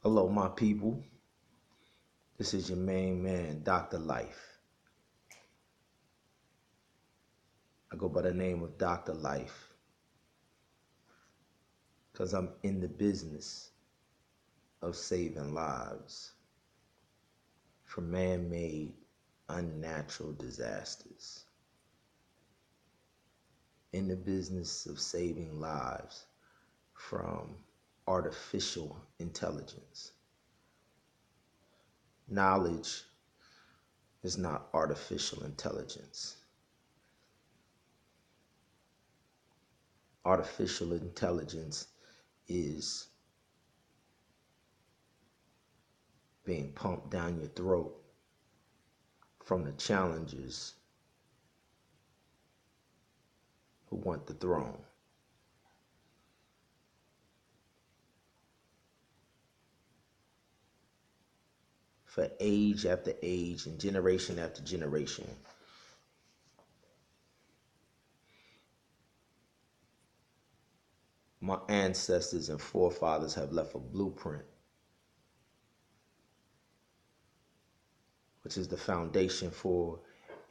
Hello, my people. This is your main man, Dr. Life. I go by the name of Dr. Life because I'm in the business of saving lives from man-made, unnatural disasters. In the business of saving lives from artificial intelligence. Knowledge is not artificial intelligence. Artificial intelligence is being pumped down your throat from the challengers who want the throne. For age after age and generation after generation, my ancestors and forefathers have left a blueprint, which is the foundation for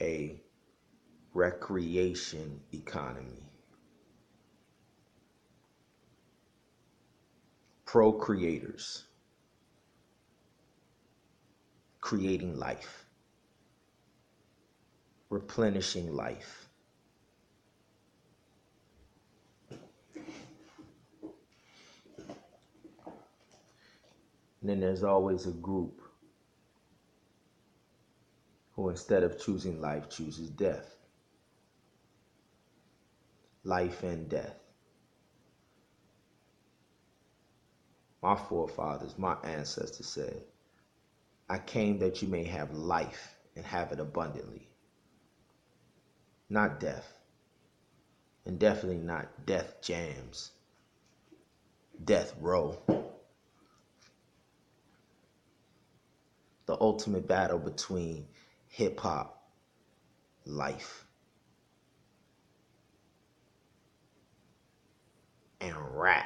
a recreation economy. Procreators, creating life, replenishing life. And then there's always a group who, instead of choosing life, chooses death. Life and death. My forefathers, my ancestors said, I came that you may have life and have it abundantly. Not death. And definitely not death jams. Death row. The ultimate battle between hip-hop, life, and rap.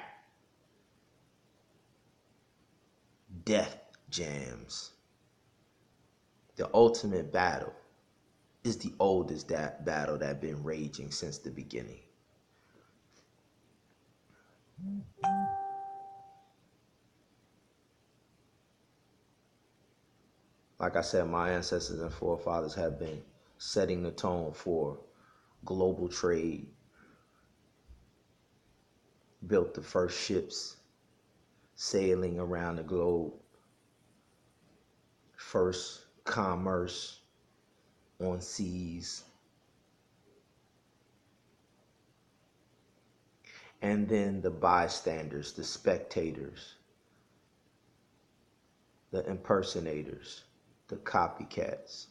Death jams. The ultimate battle is the oldest battle that's been raging since the beginning. Like I said, my ancestors and forefathers have been setting the tone for global trade, built the first ships sailing around the globe, first commerce on seas, and then the bystanders, the spectators, the impersonators, the copycats,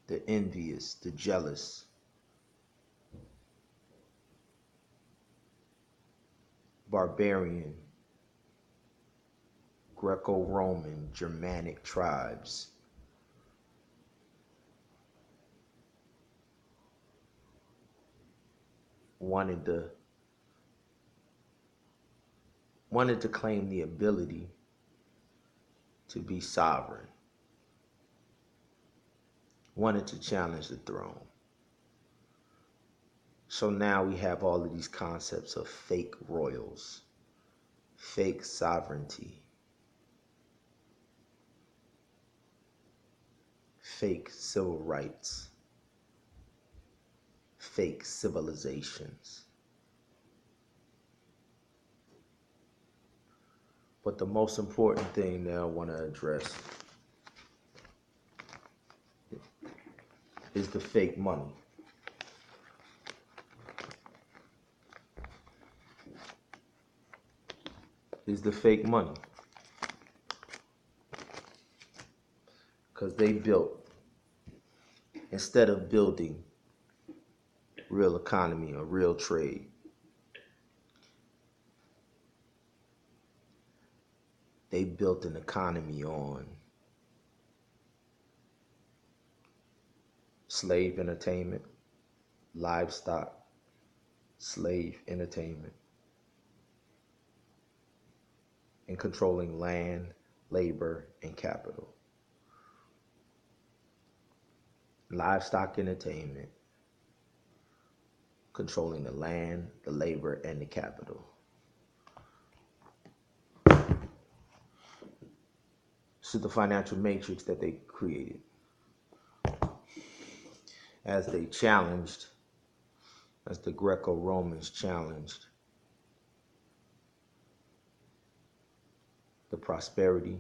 the envious, the jealous, barbarian, Greco-Roman, Germanic tribes. Wanted to claim the ability to be sovereign, wanted to challenge the throne. So now we have all of these concepts of fake royals, fake sovereignty, fake civil rights, fake civilizations. But the most important thing that I want to address is the fake money. Is the fake money. Because they built, instead of building real economy or real trade, they built an economy on slave entertainment, livestock, slave entertainment, and controlling land, labor, and capital. Livestock entertainment, controlling the land, the labor, and the capital. This is the financial matrix that they created as they challenged, as the Greco-Romans challenged the prosperity,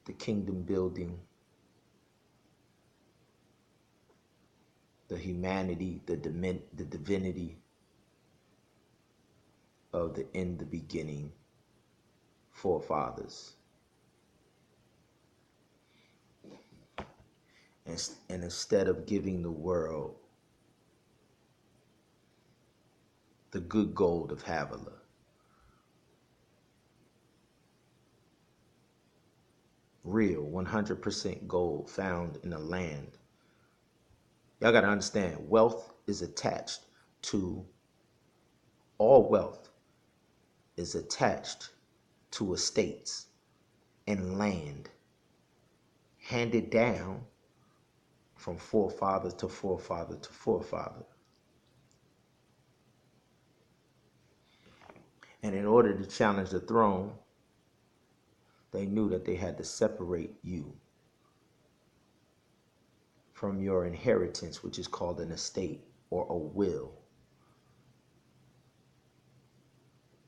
the kingdom building, the humanity, the divinity of the in the beginning forefathers. And instead of giving the world the good gold of Hav-Life, real 100% gold found in the land. Y'all got to understand, wealth is attached to, all wealth is attached to estates and land handed down from forefather to forefather to forefather. And in order to challenge the throne, they knew that they had to separate you from your inheritance, which is called an estate or a will,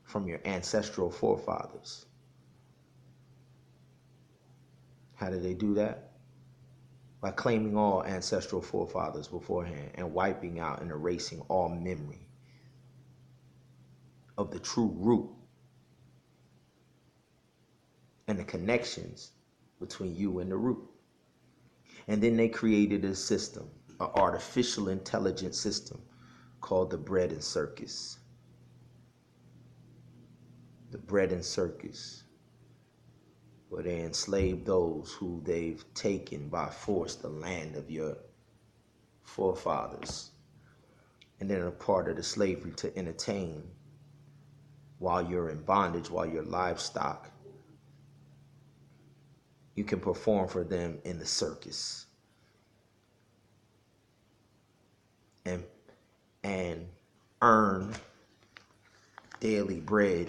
from your ancestral forefathers. How did they do that? By claiming all ancestral forefathers beforehand and wiping out and erasing all memory of the true root and the connections between you and the root. And then they created a system, an artificial intelligence system called the bread and circus. The bread and circus, where they enslave those who they've taken by force the land of your forefathers. And then a part of the slavery to entertain while you're in bondage, while you're livestock. You can perform for them in the circus. And earn daily bread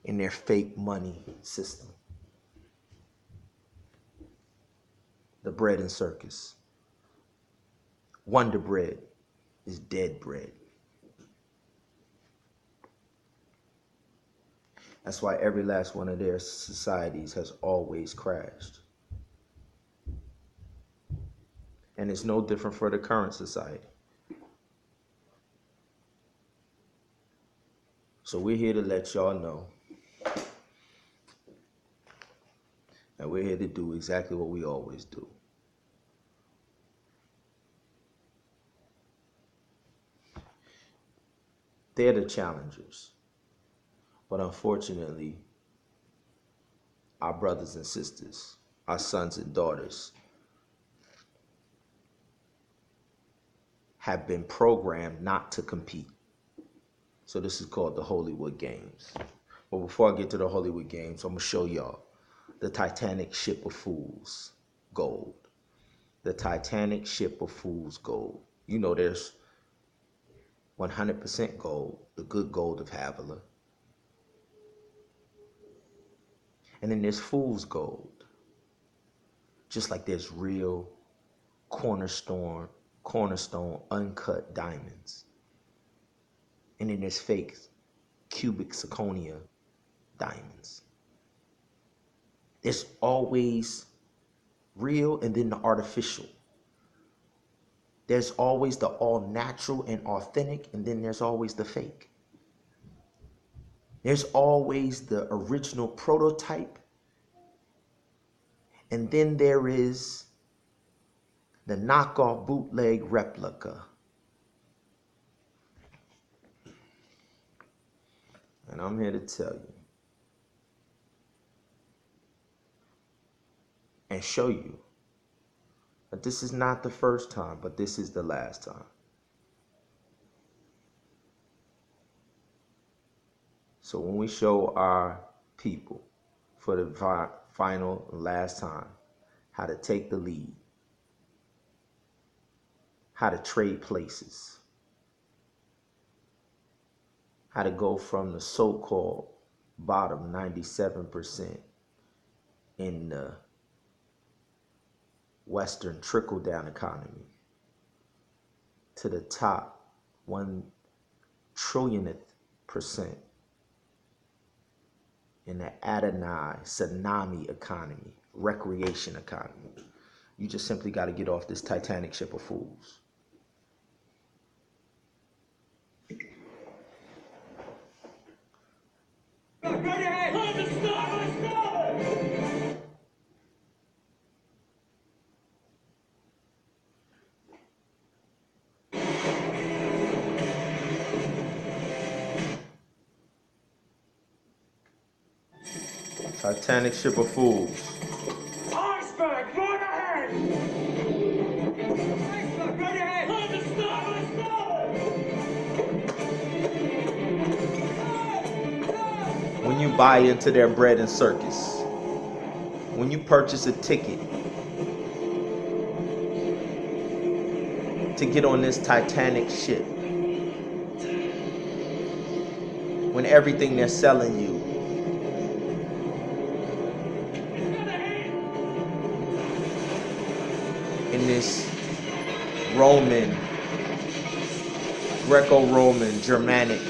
in their fake money system. The bread and circus. Wonder bread is dead bread. That's why every last one of their societies has always crashed. And it's no different for the current society. So we're here to let y'all know that we're here to do exactly what we always do. They're the challengers. But unfortunately, our brothers and sisters, our sons and daughters, have been programmed not to compete. So this is called the Hollywood Games. But before I get to the Hollywood Games, I'm going to show y'all the Titanic ship of fools gold. The Titanic ship of fools gold. You know there's 100% gold, the good gold of Hav-Life. And then there's fool's gold. Just like there's real cornerstone uncut diamonds. And then there's fake cubic zirconia diamonds. There's always real and then the artificial. There's always the all natural and authentic, and then there's always the fake. There's always the original prototype, and then there is the knockoff bootleg replica. And I'm here to tell you and show you that this is not the first time, but this is the last time. So when we show our people for the final and last time how to take the lead, how to trade places, how to go from the so-called bottom 97% in the Western trickle-down economy to the top 1 trillionth percent in the Adonai tsunami economy, recreation economy. You just simply got to get off this Titanic ship of fools. Titanic ship of fools. Iceberg, right ahead! Iceberg, right ahead! On the starboard, starboard! When you buy into their bread and circus, when you purchase a ticket to get on this Titanic ship, when everything they're selling you in this Roman, Greco-Roman, Germanic,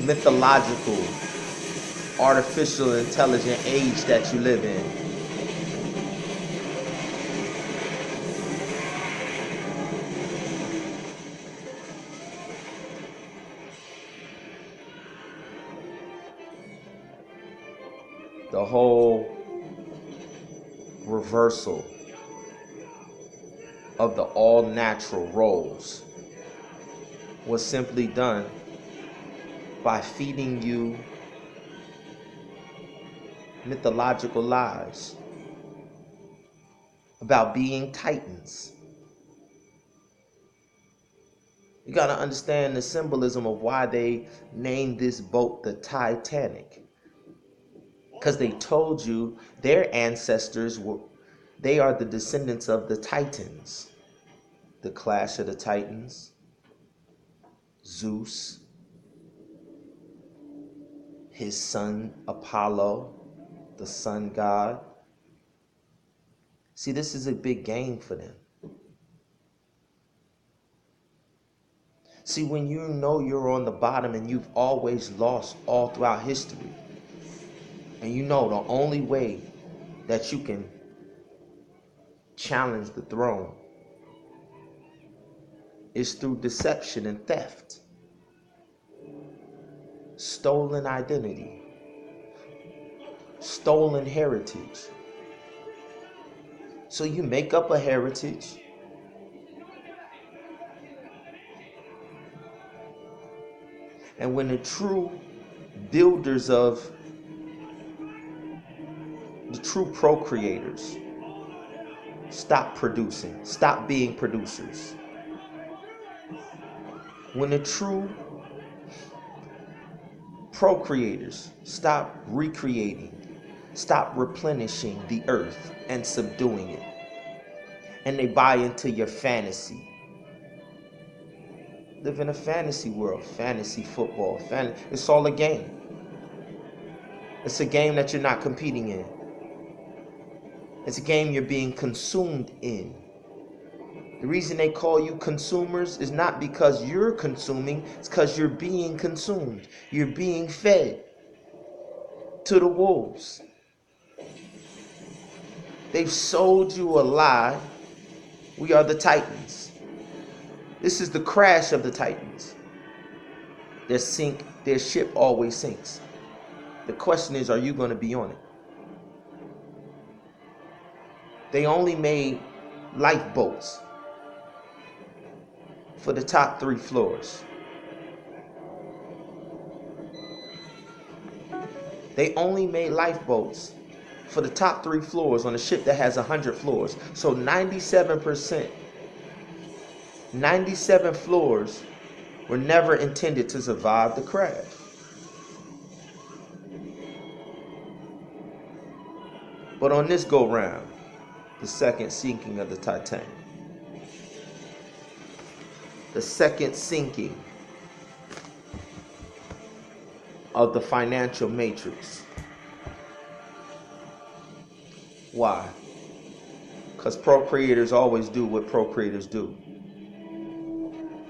mythological, artificial intelligent age that you live in, the whole reversal of the all-natural roles was simply done by feeding you mythological lies about being titans. You gotta understand the symbolism of why they named this boat the Titanic. Because they told you their ancestors they are the descendants of the Titans. The Clash of the Titans, Zeus, his son Apollo, the sun god. See, this is a big game for them. See, when you know you're on the bottom and you've always lost all throughout history, and you know the only way that you can challenge the throne is through deception and theft, stolen identity, stolen heritage. So you make up a heritage, and when the true builders of the true procreators stop producing, stop being producers, when the true procreators stop recreating, stop replenishing the earth and subduing it, and they buy into your fantasy, live in a fantasy world, fantasy football, it's all a game. It's a game that you're not competing in. It's a game you're being consumed in. The reason they call you consumers is not because you're consuming, it's because you're being consumed. You're being fed to the wolves. They've sold you a lie. We are the Titans. This is the crash of the Titans. Their ship always sinks. The question is, are you going to be on it? They only made lifeboats for the top 3 floors. They only made lifeboats for the top 3 floors on a ship that has 100 floors. So 97%, 97 floors were never intended to survive the crash. But on this go round, the second sinking of the Titanic, the second sinking of the financial matrix. Why? Because procreators always do what procreators do.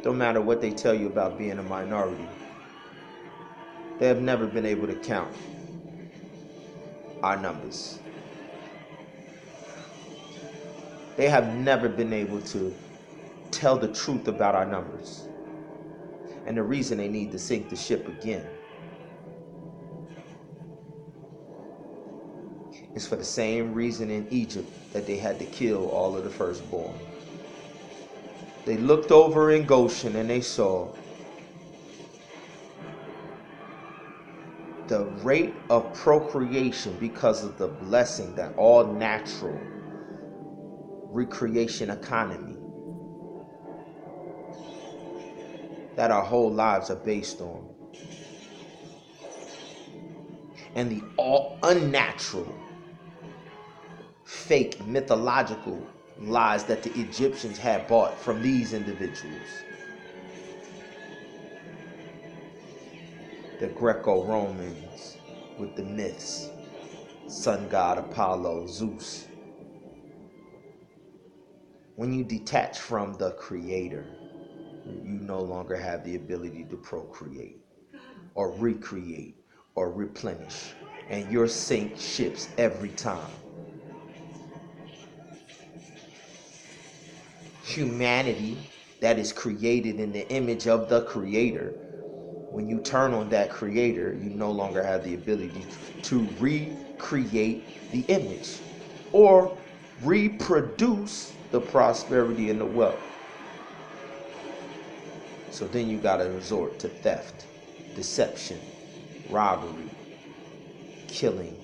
Don't matter what they tell you about being a minority. They have never been able to count our numbers. They have never been able to tell the truth about our numbers. And the reason they need to sink the ship again is for the same reason in Egypt that they had to kill all of the firstborn. They looked over in Goshen and they saw the rate of procreation because of the blessing that all natural recreation economy that our whole lives are based on, and the all unnatural, fake, mythological lies that the Egyptians had bought from these individuals. The Greco-Romans with the myths, sun god Apollo, Zeus. When you detach from the creator, you no longer have the ability to procreate or recreate or replenish, and you're sink ships every time. Humanity that is created in the image of the creator, when you turn on that creator, you no longer have the ability to recreate the image or reproduce the prosperity and the wealth. So then you got to resort to theft, deception, robbery, killing,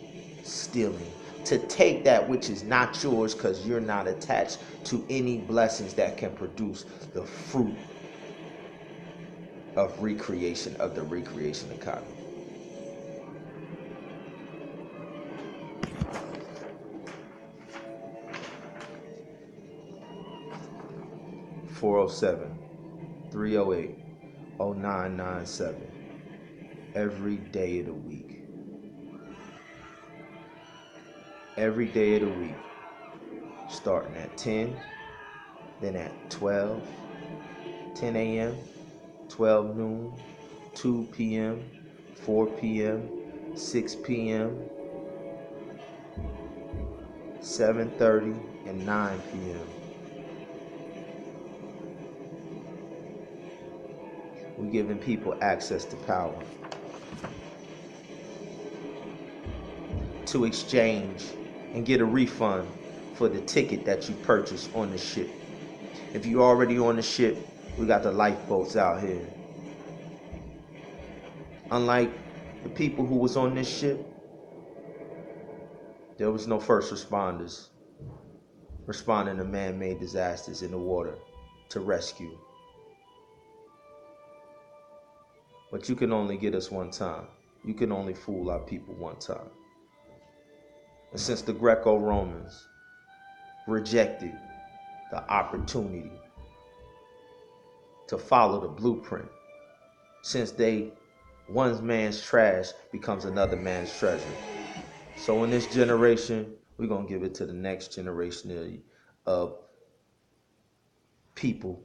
stealing, to take that which is not yours because you're not attached to any blessings that can produce the fruit of recreation, of the recreation economy. (407-308-0997) every day of the week. Every day of the week, starting at 10, then at 12, 10 a.m., 12 noon, 2 p.m., 4 p.m., 6 p.m., 7:30, and 9 p.m. We're giving people access to power to exchange and get a refund for the ticket that you purchased on the ship. If you're already on the ship, we got the lifeboats out here. Unlike the people who was on this ship, there was no first responders responding to man-made disasters in the water to rescue. But you can only get us one time. You can only fool our people one time. And since the Greco-Romans rejected the opportunity to follow the blueprint, since one man's trash becomes another man's treasure. So in this generation, we're going to give it to the next generation of people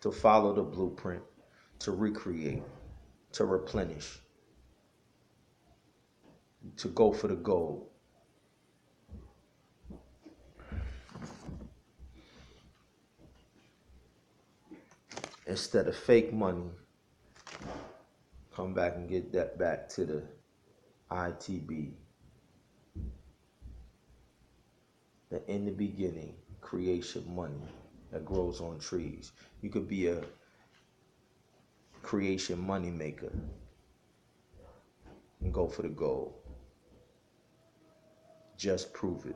to follow the blueprint, to recreate, to replenish, to go for the gold. Instead of fake money, come back and get that back to the I.T.B. The in the beginning, creation money that grows on trees. You could be a creation money maker and go for the gold. Just prove it.